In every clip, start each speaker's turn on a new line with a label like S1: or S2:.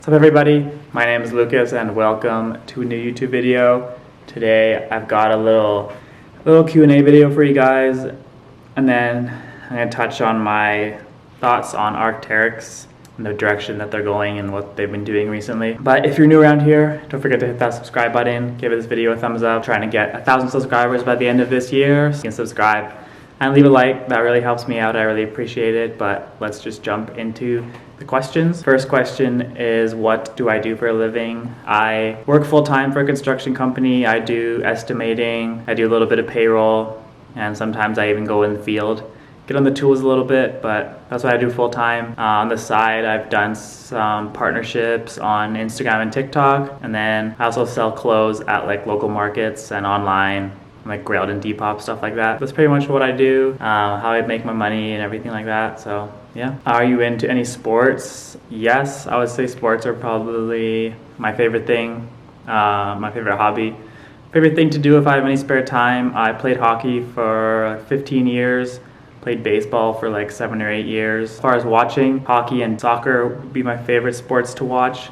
S1: What's up everybody, my name is Lucas and welcome to a new YouTube video. Today I've got a little Q&A video for you guys, and then I'm going to touch on my thoughts on Arcteryx and the direction that they're going and what they've been doing recently. But if you're new around here, don't forget to hit that subscribe button, give this video a thumbs up. I'm trying to get 1,000 subscribers by the end of this year, so you can subscribe and leave a like. That really helps me out. I really appreciate it. But let's just jump into the questions. First question is, what do I do for a living? I work full-time for a construction company. I do estimating, I do a little bit of payroll, and sometimes I even go in the field, get on the tools a little bit, but that's what I do full-time. On the side, I've done some partnerships on Instagram and TikTok, and then I also sell clothes at like local markets and online, like Grailed and Depop, stuff like that. That's pretty much what I do, how I make my money and everything like that. So yeah. Are you into any sports? Yes, I would say sports are probably my favorite thing, my favorite hobby. Favorite thing to do if I have any spare time. I played hockey for 15 years, played baseball for like 7 or 8 years. As far as watching, hockey and soccer would be my favorite sports to watch.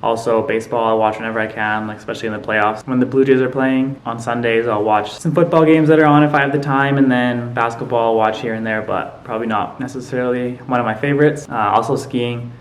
S1: Also, baseball I watch whenever I can, like especially in the playoffs. When the Blue Jays are playing on Sundays, I'll watch some football games that are on if I have the time, and then basketball I'll watch here and there, but probably not necessarily one of my favorites. Also skiing.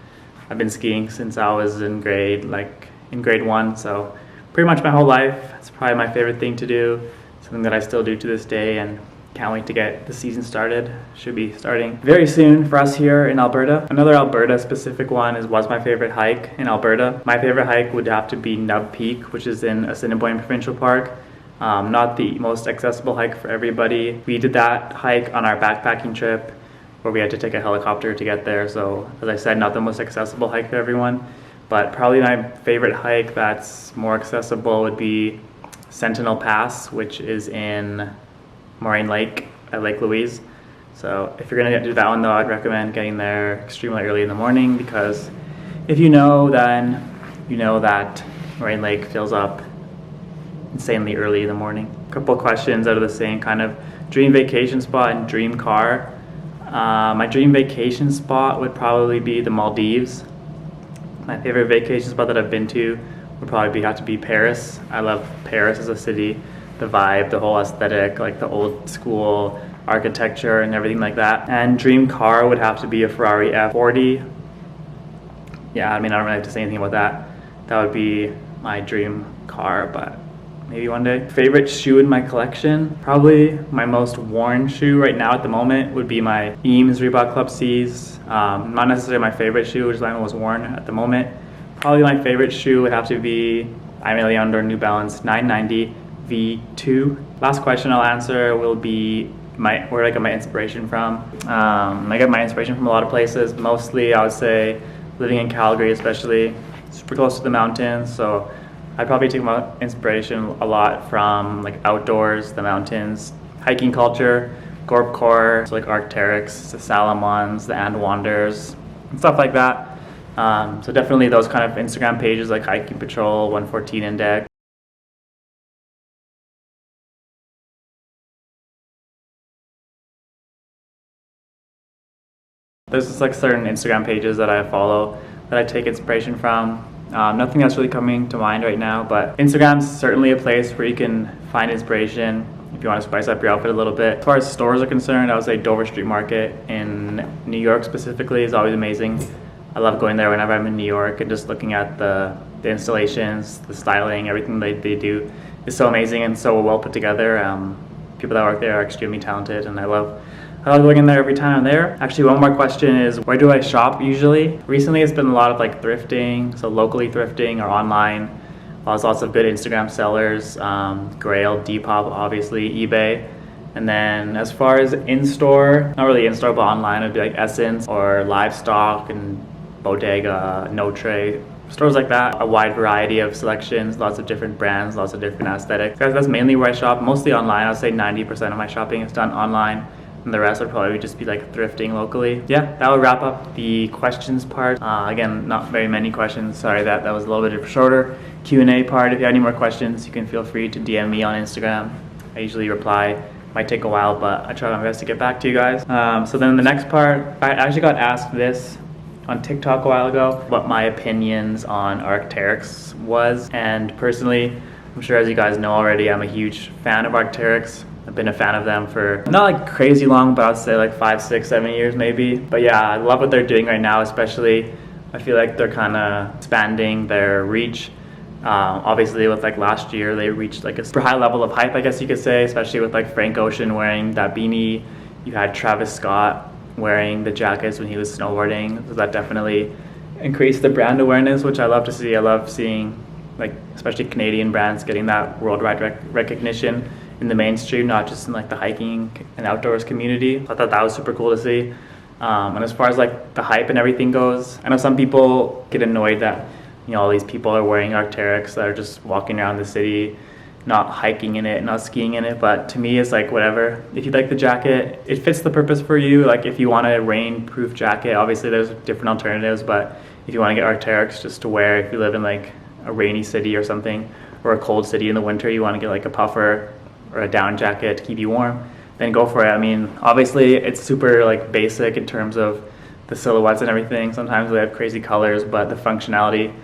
S1: I've been skiing since I was in grade 1, so pretty much my whole life. It's probably my favorite thing to do, something that I still do to this day, and can't wait to get the season started. Should be starting very soon for us here in Alberta. Another Alberta specific one was my favorite hike in Alberta. My favorite hike would have to be Nub Peak, which is in Assiniboine Provincial Park. Not the most accessible hike for everybody. We did that hike on our backpacking trip where we had to take a helicopter to get there. So as I said, not the most accessible hike for everyone, but probably my favorite hike that's more accessible would be Sentinel Pass, which is in Moraine Lake at Lake Louise. So if you're gonna do that one though, I'd recommend getting there extremely early in the morning, because if you know, then you know that Moraine Lake fills up insanely early in the morning. A couple of questions out of the same kind of dream vacation spot and dream car. My dream vacation spot would probably be the Maldives. My favorite vacation spot that I've been to would probably have to be Paris. I love Paris as a city. The vibe, the whole aesthetic, like the old school architecture and everything like that. And dream car would have to be a Ferrari F40. Yeah, I mean, I don't really have to say anything about that. That would be my dream car, but maybe one day. Favorite shoe in my collection? Probably my most worn shoe right now at the moment would be my Eames Reebok Club C's. Not necessarily my favorite shoe, which is my most worn at the moment. Probably my favorite shoe would have to be Aimé Leon New Balance 990 V2. Last question I'll answer will be where I get my inspiration from. I get my inspiration from a lot of places. Mostly I would say living in Calgary, especially super close to the mountains, so I probably take my inspiration a lot from like outdoors, the mountains, hiking culture, Gorpcore, so like Arcteryx, the Salomons, the And Wanders, and stuff like that. So definitely those kind of Instagram pages like Hiking Patrol, 114 Index. There's just like certain Instagram pages that I follow that I take inspiration from. Nothing that's really coming to mind right now, but Instagram's certainly a place where you can find inspiration if you want to spice up your outfit a little bit. As far as stores are concerned, I would say Dover Street Market in New York specifically is always amazing. I love going there whenever I'm in New York and just looking at the installations, the styling, everything they do is so amazing and so well put together. People that work there are extremely talented, and I love going in there every time I'm there. Actually, one more question is, where do I shop usually? Recently it's been a lot of like thrifting, so locally thrifting or online. There's lots of good Instagram sellers, Grailed, Depop, obviously, eBay. And then as far as in-store, not really in-store, but online, it'd be like Essence or Livestock and Bodega, No Tray. Stores like that, a wide variety of selections, lots of different brands, lots of different aesthetics. That's mainly where I shop, mostly online. I'd say 90% of my shopping is done online, and the rest would probably just be like thrifting locally. Yeah, that would wrap up the questions part. Again, not very many questions. Sorry that was a little bit of a shorter Q&A part. If you have any more questions, you can feel free to DM me on Instagram. I usually reply. Might take a while, but I try my best to get back to you guys. So then the next part, I actually got asked this on TikTok a while ago what my opinions on Arcteryx was, and personally, I'm sure as you guys know already, I'm a huge fan of Arcteryx. I've been a fan of them for not like crazy long, but I'd say like 5, 6, 7 years maybe. But yeah, I love what they're doing right now, especially I feel like they're kind of expanding their reach. Obviously with like last year, they reached like a super high level of hype, I guess you could say, especially with like Frank Ocean wearing that beanie. You had Travis Scott wearing the jackets when he was snowboarding. So that definitely increased the brand awareness, which I love to see. I love seeing like especially Canadian brands getting that worldwide recognition in the mainstream, not just in like the hiking and outdoors community. I thought that was super cool to see. And as far as like the hype and everything goes, I know some people get annoyed that, you know, all these people are wearing Arcteryx that are just walking around the city, not hiking in it, not skiing in it. But to me, it's like whatever. If you like the jacket, it fits the purpose for you. Like if you want a rain-proof jacket, obviously there's different alternatives. But if you want to get Arcteryx just to wear, if you live in like a rainy city or something, or a cold city in the winter, you want to get like a puffer or a down jacket to keep you warm, then go for it. I mean, obviously it's super like basic in terms of the silhouettes and everything. Sometimes they have crazy colors, but the functionality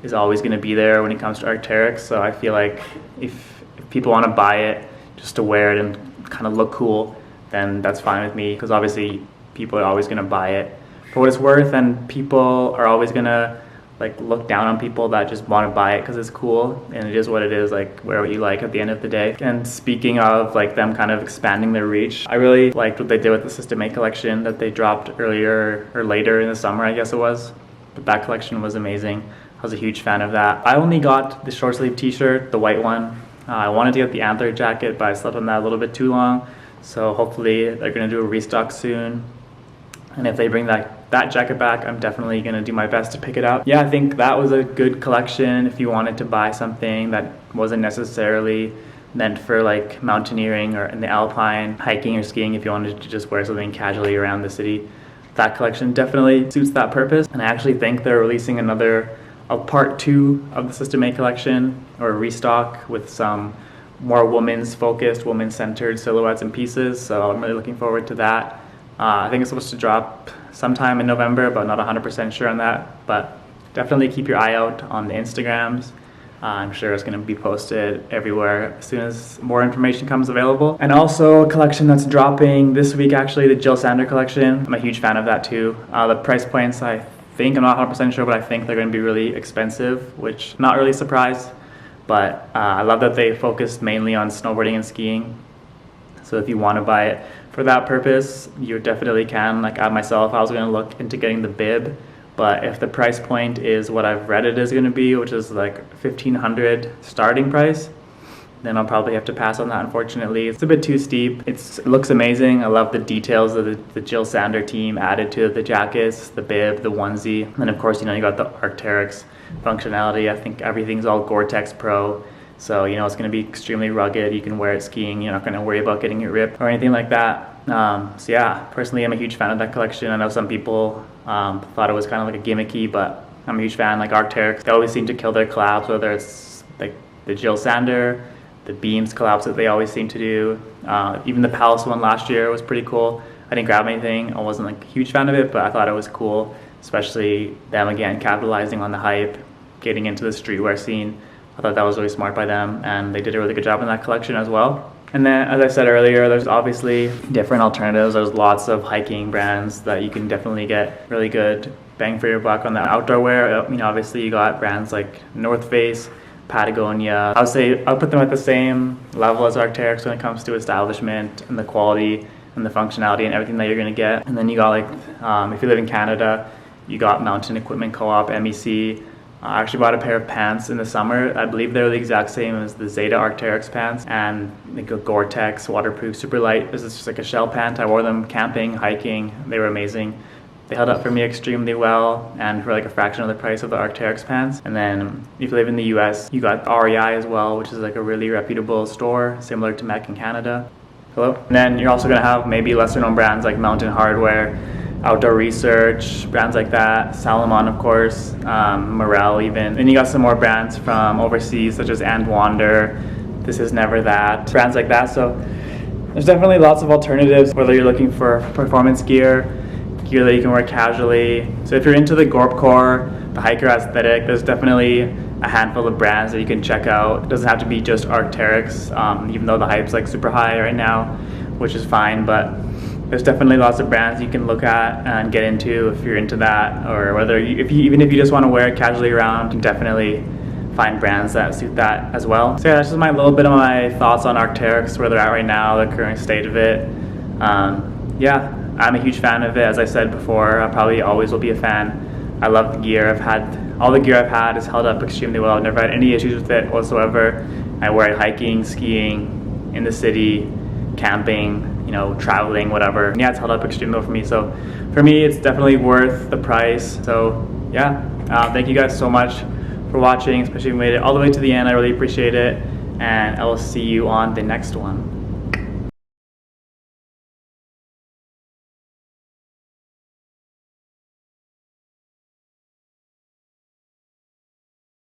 S1: is always going to be there when it comes to Arcteryx. So I feel like if people want to buy it just to wear it and kind of look cool, then that's fine with me, because obviously people are always going to buy it for what it's worth, and people are always going to like look down on people that just want to buy it because it's cool, and it is what it is. Like wear what you like at the end of the day. And speaking of like them kind of expanding their reach, I really liked what they did with the System 8 collection that they dropped earlier or later in the summer, I guess it was. But that collection was amazing. I was a huge fan of that. I only got the short sleeve t-shirt, the white one. I wanted to get the Antler jacket, but I slept on that a little bit too long. So hopefully they're gonna do a restock soon. And if they bring that jacket back, I'm definitely gonna do my best to pick it up. Yeah, I think that was a good collection if you wanted to buy something that wasn't necessarily meant for like mountaineering or in the alpine, hiking or skiing. If you wanted to just wear something casually around the city, that collection definitely suits that purpose. And I actually think they're releasing a part 2 of the System 8 collection, or a restock with some more women's focused, women centered silhouettes and pieces. So I'm really looking forward to that. I think it's supposed to drop sometime in November, but not 100% sure on that. But definitely keep your eye out on the Instagrams. I'm sure it's going to be posted everywhere as soon as more information comes available. And also a collection that's dropping this week, actually, the Jill Sander collection. I'm a huge fan of that too. The price points, I'm not 100% sure, but I think they're going to be really expensive, which I'm not really surprised. But I love that they focused mainly on snowboarding and skiing. So if you want to buy it for that purpose, you definitely can. Like myself, I was going to look into getting the bib, but if the price point is what I've read it is going to be, which is like $1,500 starting price, then I'll probably have to pass on that, unfortunately. It's a bit too steep. It looks amazing. I love the details that the Jill Sander team added to the jackets, the bib, the onesie. And then of course, you got the Arcteryx functionality. I think everything's all Gore-Tex Pro. So, it's going to be extremely rugged. You can wear it skiing. You're not going to worry about getting it ripped or anything like that. So yeah, personally, I'm a huge fan of that collection. I know some people thought it was kind of like a gimmicky, but I'm a huge fan. Like Arcteryx, they always seem to kill their collabs, whether it's like the Jill Sander, the Beams collabs that they always seem to do. Even the Palace one last year was pretty cool. I didn't grab anything. I wasn't like a huge fan of it, but I thought it was cool, especially them again capitalizing on the hype, getting into the streetwear scene. I thought that was really smart by them, and they did a really good job in that collection as well. And then, as I said earlier, there's obviously different alternatives. There's lots of hiking brands that you can definitely get really good bang for your buck on the outdoor wear. Obviously you got brands like North Face, Patagonia. I would say I'll put them at the same level as Arcteryx when it comes to establishment and the quality and the functionality and everything that you're going to get. And then you got if you live in Canada, you got Mountain Equipment Co-op, MEC. I actually bought a pair of pants in the summer. I believe they're the exact same as the Zeta Arcteryx pants, and they go Gore-Tex, waterproof, super light. This is just like a shell pant. I wore them camping, hiking. They were amazing. They held up for me extremely well, and for like a fraction of the price of the Arcteryx pants. And then if you live in the US, you got REI as well, which is like a really reputable store, similar to Mech in Canada. Hello? And then you're also gonna have maybe lesser known brands like Mountain Hardwear, Outdoor Research, brands like that, Salomon of course, Morel even. Then you got some more brands from overseas such as And Wander, This Is Never That, brands like that. So there's definitely lots of alternatives, whether you're looking for performance gear, gear that you can wear casually. So if you're into the Gorpcore, the hiker aesthetic, there's definitely a handful of brands that you can check out. It doesn't have to be just Arcteryx, even though the hype's like super high right now, which is fine, but there's definitely lots of brands you can look at and get into if you're into that, or whether even if you just want to wear it casually around, you can definitely find brands that suit that as well. So yeah, that's just my little bit of my thoughts on Arcteryx, where they're at right now, the current state of it. Yeah, I'm a huge fan of it. As I said before, I probably always will be a fan. I love the gear. All the gear I've had has held up extremely well. I've never had any issues with it whatsoever. I wear it hiking, skiing, in the city, camping, you know, traveling, whatever. Yeah, it's held up extremely well for me. So for me, it's definitely worth the price. So yeah, thank you guys so much for watching, especially if you made it all the way to the end. I really appreciate it, and I will see you on the next one.